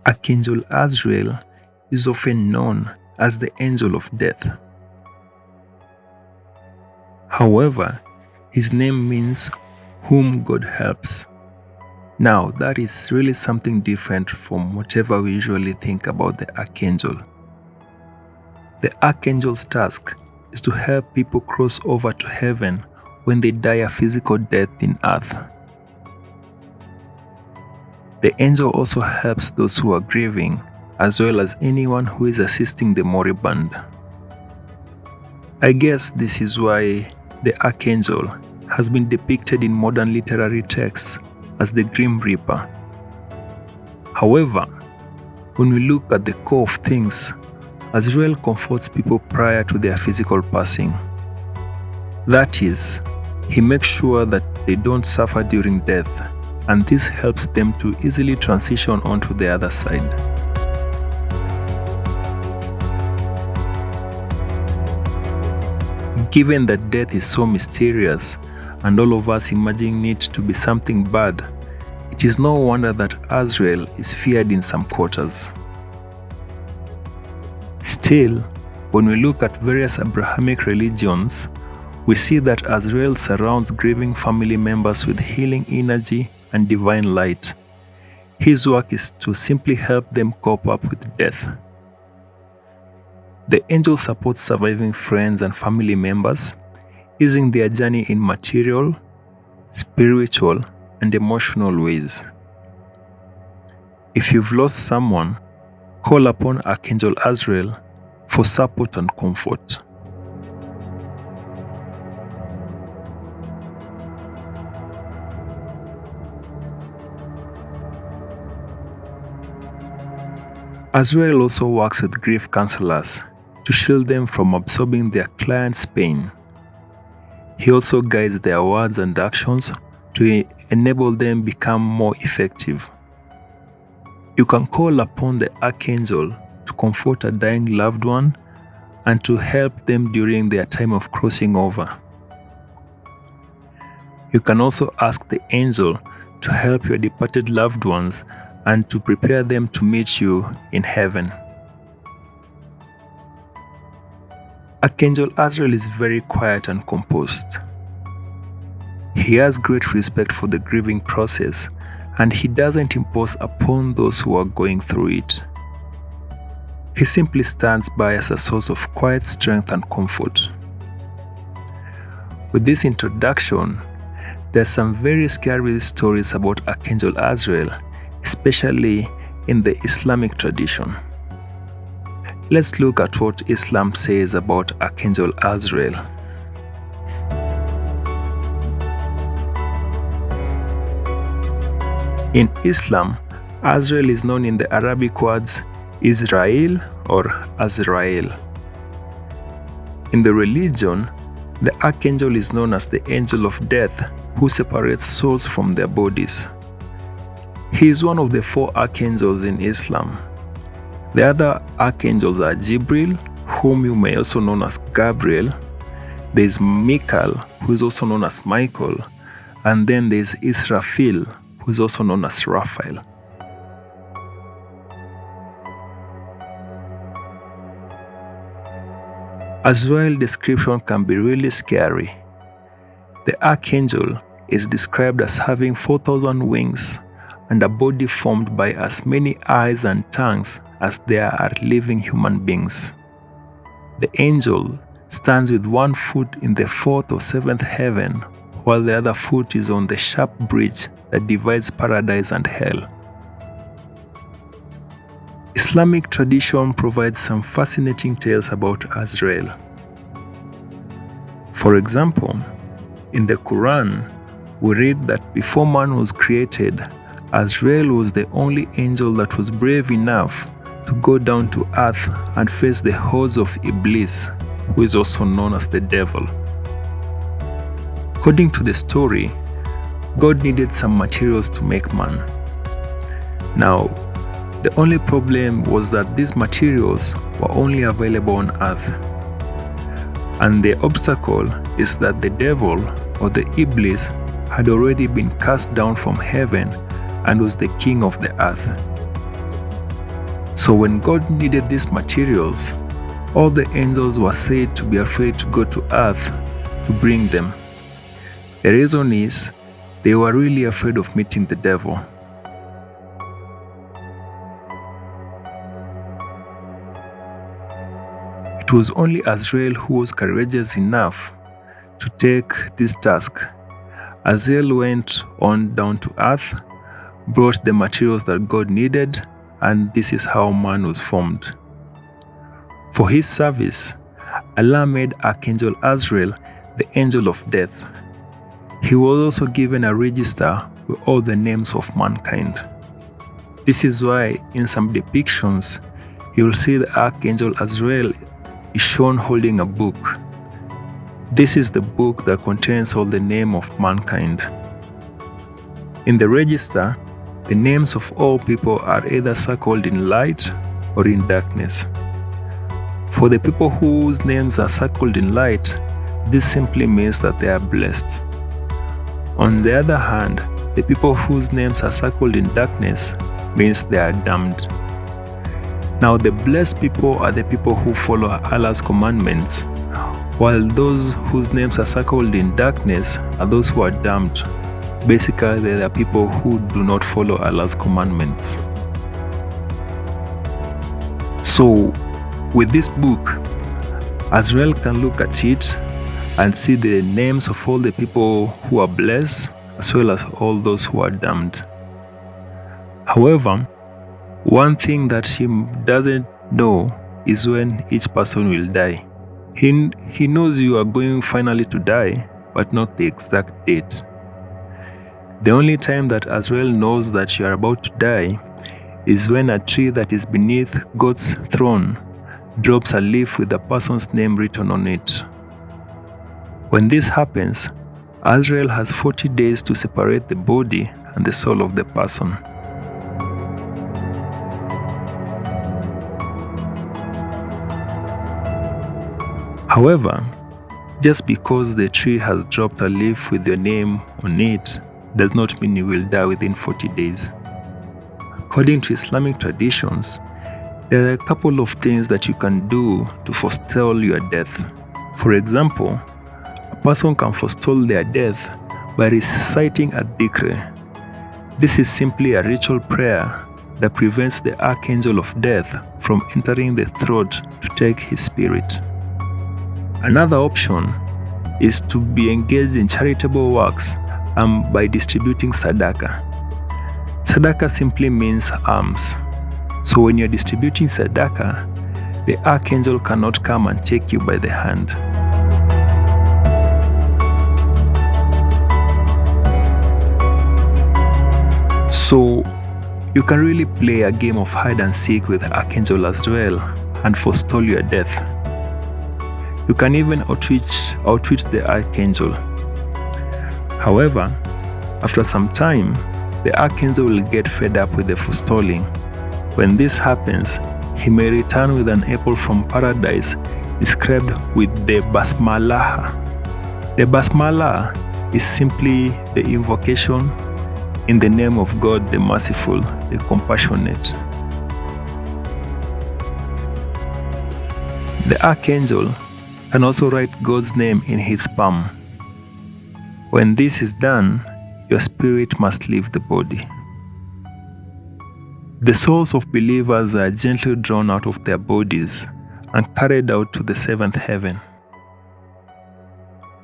Archangel Azrael is often known as the angel of death. However, his name means whom God helps. Now, that is really something different from whatever we usually think about the archangel. The archangel's task is to help people cross over to heaven when they die a physical death in earth. The angel also helps those who are grieving, as well as anyone who is assisting the moribund. I guess this is why the archangel has been depicted in modern literary texts as the Grim Reaper. However, when we look at the core of things, Azrael comforts people prior to their physical passing. That is, he makes sure that they don't suffer during death, and this helps them to easily transition onto the other side. Given that death is so mysterious, and all of us imagine it to be something bad, it is no wonder that Azrael is feared in some quarters. Still, when we look at various Abrahamic religions, we see that Azrael surrounds grieving family members with healing energy and divine light. His work is to simply help them cope up with death. The angel supports surviving friends and family members, easing their journey in material, spiritual, and emotional ways. If you've lost someone, call upon Archangel Azrael for support and comfort. Azrael also works with grief counselors to shield them from absorbing their client's pain. He also guides their words and actions to enable them become more effective. You can call upon the archangel to comfort a dying loved one and to help them during their time of crossing over. You can also ask the angel to help your departed loved ones and to prepare them to meet you in heaven. Archangel Azrael is very quiet and composed. He has great respect for the grieving process, and he doesn't impose upon those who are going through it. He simply stands by as a source of quiet strength and comfort. With this introduction, there are some very scary stories about Archangel Azrael, especially in the Islamic tradition. Let's look at what Islam says about Archangel Azrael. In Islam, Azrael is known in the Arabic words Israel or Azrael. In the religion, the archangel is known as the angel of death who separates souls from their bodies. He is one of the 4 archangels in Islam. The other archangels are Jibril, whom you may also know as Gabriel. There is Michael, who is also known as Michael, and then there is Israfil, who is also known as Raphael. Azrael's description can be really scary. The archangel is described as having 4,000 wings and a body formed by as many eyes and tongues as there are living human beings. The angel stands with one foot in the 4th or 7th heaven, while the other foot is on the sharp bridge that divides paradise and hell. Islamic tradition provides some fascinating tales about Azrael. For example, in the Quran, we read that before man was created, Azrael was the only angel that was brave enough to go down to earth and face the hordes of Iblis, who is also known as the devil. According to the story, God needed some materials to make man. Now, the only problem was that these materials were only available on earth. And the obstacle is that the devil, or the Iblis, had already been cast down from heaven and was the king of the earth. So when God needed these materials, all the angels were said to be afraid to go to earth to bring them. The reason is, they were really afraid of meeting the devil. It was only Azrael who was courageous enough to take this task. Azrael went on down to earth, brought the materials that God needed, and this is how man was formed. For his service, Allah made Archangel Azrael the angel of death. He was also given a register with all the names of mankind. This is why in some depictions, you will see the Archangel Azrael is shown holding a book. This is the book that contains all the name of mankind. In the register, the names of all people are either circled in light or in darkness. For the people whose names are circled in light, this simply means that they are blessed. On the other hand, the people whose names are circled in darkness means they are damned. Now the blessed people are the people who follow Allah's commandments, while those whose names are circled in darkness are those who are damned. Basically, they are people who do not follow Allah's commandments. So, with this book, Azrael can look at it and see the names of all the people who are blessed, as well as all those who are damned. However, one thing that he doesn't know is when each person will die. He knows you are going finally to die, but not the exact date. The only time that Azrael knows that you are about to die is when a tree that is beneath God's throne drops a leaf with the person's name written on it. When this happens, Azrael has 40 days to separate the body and the soul of the person. However, just because the tree has dropped a leaf with your name on it does not mean you will die within 40 days. According to Islamic traditions, there are a couple of things that you can do to forestall your death. For example, a person can forestall their death by reciting a dhikr. This is simply a ritual prayer that prevents the archangel of death from entering the throat to take his spirit. Another option is to be engaged in charitable works by distributing sadaqah. Sadaqah simply means alms. So when you're distributing sadaqah, the archangel cannot come and take you by the hand. So you can really play a game of hide and seek with Archangel Azrael and forestall your death. You can even outwit the archangel. However, after some time, the archangel will get fed up with the forestalling. When this happens, he may return with an apple from paradise inscribed with the Basmalah. The Basmalah is simply the invocation in the name of God, the merciful, the compassionate. The archangel can also write God's name in his palm. When this is done, your spirit must leave the body. The souls of believers are gently drawn out of their bodies and carried out to the seventh heaven.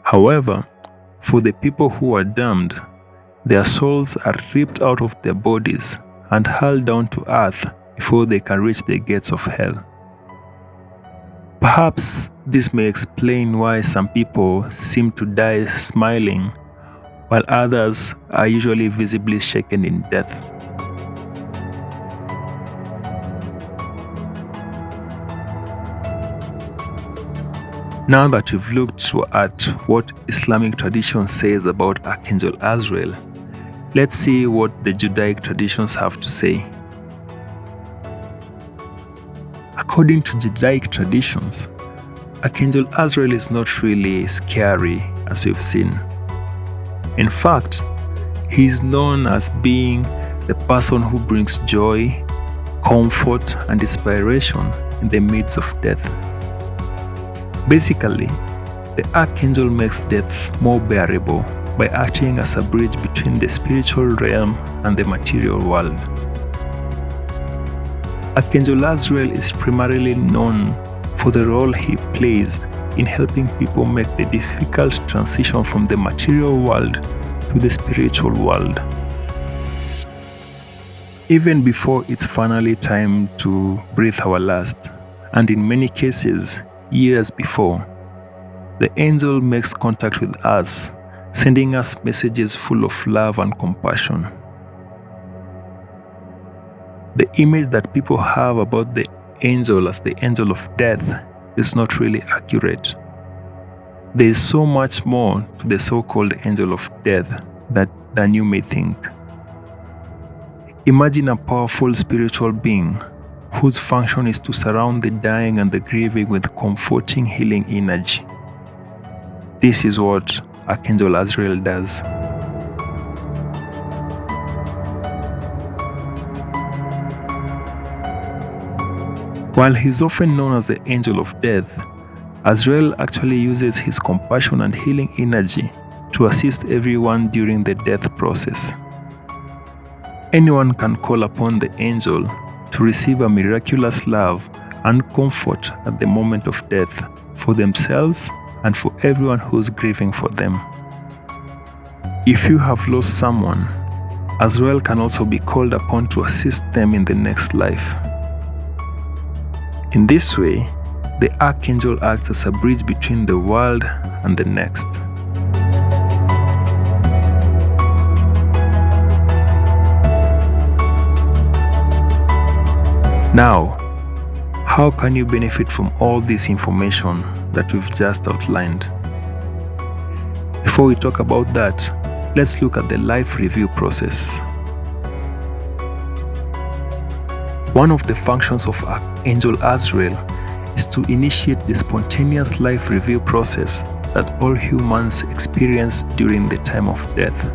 However, for the people who are damned, their souls are ripped out of their bodies and hurled down to earth before they can reach the gates of hell. Perhaps this may explain why some people seem to die smiling, while others are usually visibly shaken in death. Now that we've looked at what Islamic tradition says about Archangel Azrael, let's see what the Judaic traditions have to say. According to Judaic traditions, Archangel Azrael is not really scary as we've seen. In fact, he is known as being the person who brings joy, comfort, and inspiration in the midst of death. Basically, the Archangel makes death more bearable by acting as a bridge between the spiritual realm and the material world. Archangel Azrael is primarily known for the role he plays in helping people make the difficult transition from the material world to the spiritual world. Even before it's finally time to breathe our last, and in many cases, years before, the angel makes contact with us, sending us messages full of love and compassion. The image that people have about the angel as the angel of death is not really accurate. There is so much more to the so-called angel of death than you may think. Imagine a powerful spiritual being whose function is to surround the dying and the grieving with comforting, healing energy. This is what Archangel Azrael does. While he's often known as the angel of death, Azrael actually uses his compassion and healing energy to assist everyone during the death process. Anyone can call upon the angel to receive a miraculous love and comfort at the moment of death for themselves and for everyone who's grieving for them. If you have lost someone, Azrael can also be called upon to assist them in the next life. In this way, the Archangel acts as a bridge between the world and the next. Now, how can you benefit from all this information that we've just outlined? Before we talk about that, let's look at the life review process. One of the functions of Archangel Azrael is to initiate the spontaneous life review process that all humans experience during the time of death.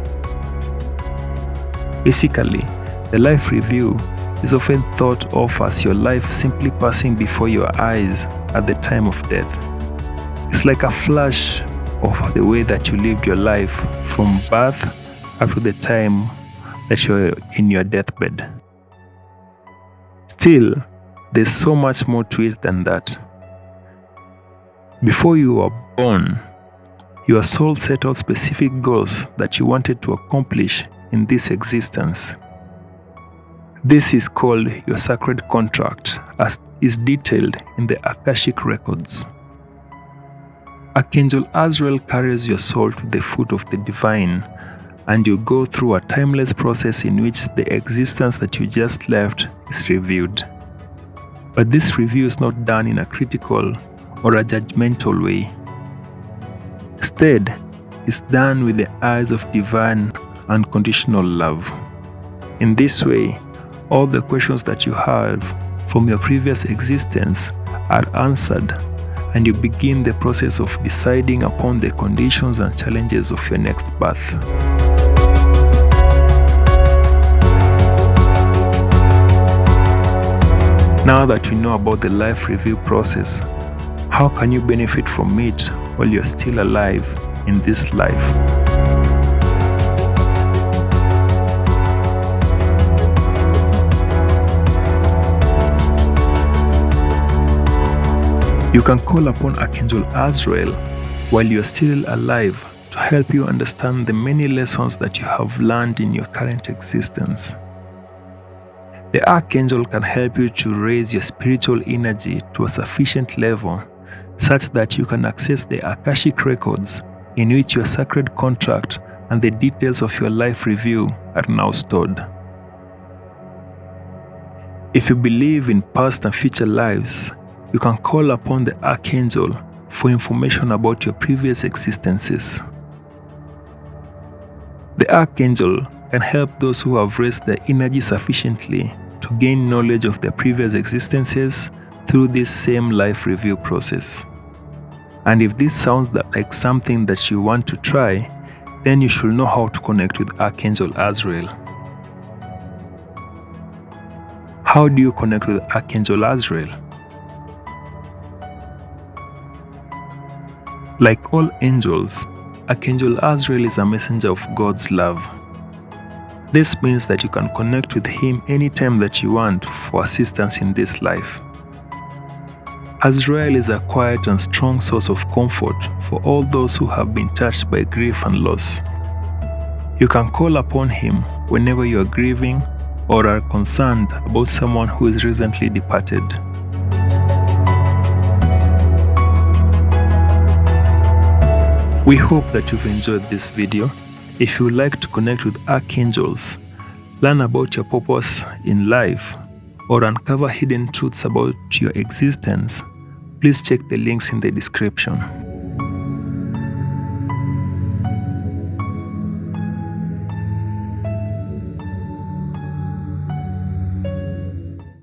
Basically, the life review is often thought of as your life simply passing before your eyes at the time of death. It's like a flash of the way that you lived your life from birth up to the time that you're in your deathbed. Still, there's so much more to it than that. Before you were born, your soul set out specific goals that you wanted to accomplish in this existence. This is called your sacred contract, as is detailed in the Akashic records. Archangel Azrael carries your soul to the foot of the divine, and you go through a timeless process in which the existence that you just left is reviewed. But this review is not done in a critical or a judgmental way. Instead, it's done with the eyes of divine unconditional love. In this way, all the questions that you have from your previous existence are answered, and you begin the process of deciding upon the conditions and challenges of your next birth. Now that you know about the life review process, how can you benefit from it while you're still alive in this life? You can call upon Archangel Azrael while you're still alive to help you understand the many lessons that you have learned in your current existence. The Archangel can help you to raise your spiritual energy to a sufficient level such that you can access the Akashic records in which your sacred contract and the details of your life review are now stored. If you believe in past and future lives, you can call upon the Archangel for information about your previous existences. The Archangel can help those who have raised their energy sufficiently to gain knowledge of their previous existences through this same life review process. And if this sounds like something that you want to try, then you should know how to connect with Archangel Azrael. How do you connect with Archangel Azrael? Like all angels, Archangel Azrael is a messenger of God's love. This means that you can connect with him anytime that you want for assistance in this life. Azrael is a quiet and strong source of comfort for all those who have been touched by grief and loss. You can call upon him whenever you are grieving or are concerned about someone who is recently departed. We hope that you've enjoyed this video. If you would like to connect with archangels, learn about your purpose in life, or uncover hidden truths about your existence, please check the links in the description.